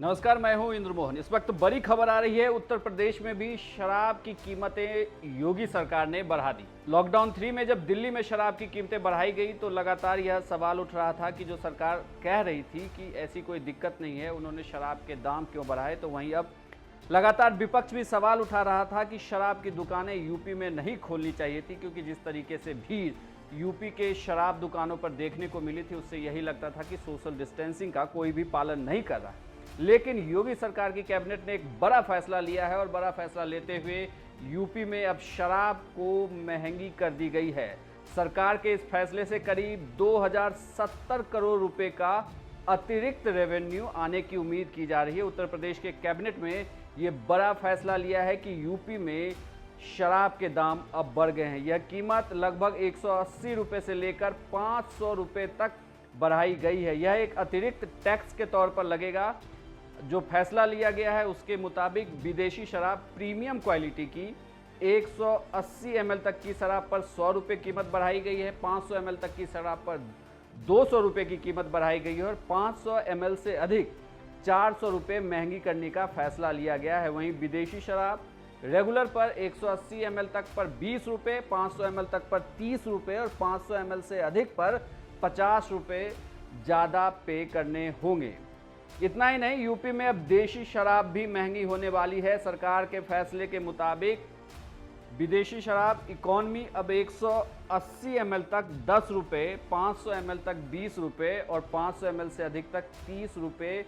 नमस्कार, मैं हूं इंद्र मोहन। इस वक्त बड़ी खबर आ रही है। उत्तर प्रदेश में भी शराब की कीमतें योगी सरकार ने बढ़ा दी। लॉकडाउन 3 में जब दिल्ली में शराब की कीमतें बढ़ाई गई तो लगातार यह सवाल उठ रहा था कि जो सरकार कह रही थी कि ऐसी कोई दिक्कत नहीं है, उन्होंने शराब के दाम क्यों बढ़ाए, तो वहीं अब लगातार विपक्ष भी सवाल उठा रहा था कि शराब की दुकानें यूपी में नहीं खोलनी चाहिए थी, क्योंकि जिस तरीके से भीड़ यूपी के शराब दुकानों पर देखने को मिली थी, उससे यही लगता था कि सोशल डिस्टेंसिंग का कोई भी पालन नहीं कर रहा। लेकिन योगी सरकार की कैबिनेट ने एक बड़ा फैसला लिया है और बड़ा फैसला लेते हुए यूपी में अब शराब को महंगी कर दी गई है। सरकार के इस फैसले से करीब 2070 करोड़ रुपए का अतिरिक्त रेवेन्यू आने की उम्मीद की जा रही है। उत्तर प्रदेश के कैबिनेट में ये बड़ा फैसला लिया है कि यूपी में शराब के दाम अब बढ़ गए हैं। यह कीमत लगभग 180 रुपये से लेकर 500 रुपये तक बढ़ाई गई है। यह एक अतिरिक्त टैक्स के तौर पर लगेगा। जो फैसला लिया गया है उसके मुताबिक विदेशी शराब प्रीमियम क्वालिटी की 180 ml तक की शराब पर 100 रुपये कीमत बढ़ाई गई है, 500 ml तक की शराब पर 200 रुपये की कीमत बढ़ाई गई है और 500 ml से अधिक 400 रुपये महंगी करने का फैसला लिया गया है। वहीं विदेशी शराब रेगुलर पर 180 ml तक पर 20 रुपये, 500 ml तक पर 30 रुपये और 500 ml से अधिक पर 50 रुपये ज़्यादा पे करने होंगे। इतना ही नहीं, यूपी में अब देशी शराब भी महंगी होने वाली है। सरकार के फैसले के मुताबिक विदेशी शराब इकोनॉमी अब 180 ml तक 10 रुपये, 500 ml तक 20 रुपये और 500 ml से अधिक तक 30 रुपये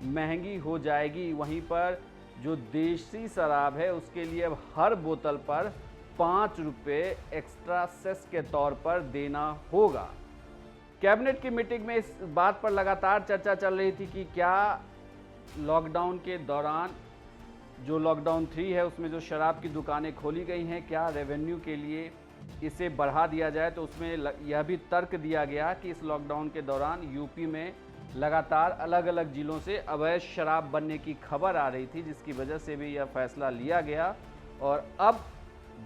महंगी हो जाएगी। वहीं पर जो देसी शराब है उसके लिए अब हर बोतल पर 5 रुपये एक्स्ट्रा सेस के तौर पर देना होगा। कैबिनेट की मीटिंग में इस बात पर लगातार चर्चा चल रही थी कि क्या लॉकडाउन के दौरान जो लॉकडाउन 3 है उसमें जो शराब की दुकानें खोली गई हैं, क्या रेवेन्यू के लिए इसे बढ़ा दिया जाए। तो उसमें यह भी तर्क दिया गया कि इस लॉकडाउन के दौरान यूपी में लगातार अलग अलग ज़िलों से अवैध शराब बनने की खबर आ रही थी, जिसकी वजह से भी यह फैसला लिया गया। और अब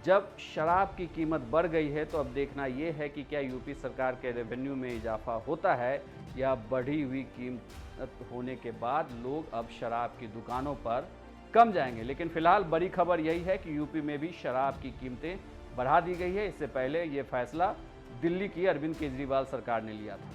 जब शराब की कीमत बढ़ गई है तो अब देखना ये है कि क्या यूपी सरकार के रेवेन्यू में इजाफा होता है या बढ़ी हुई कीमत होने के बाद लोग अब शराब की दुकानों पर कम जाएंगे। लेकिन फिलहाल बड़ी खबर यही है कि यूपी में भी शराब की कीमतें बढ़ा दी गई है। इससे पहले ये फैसला दिल्ली की अरविंद केजरीवाल सरकार ने लिया था।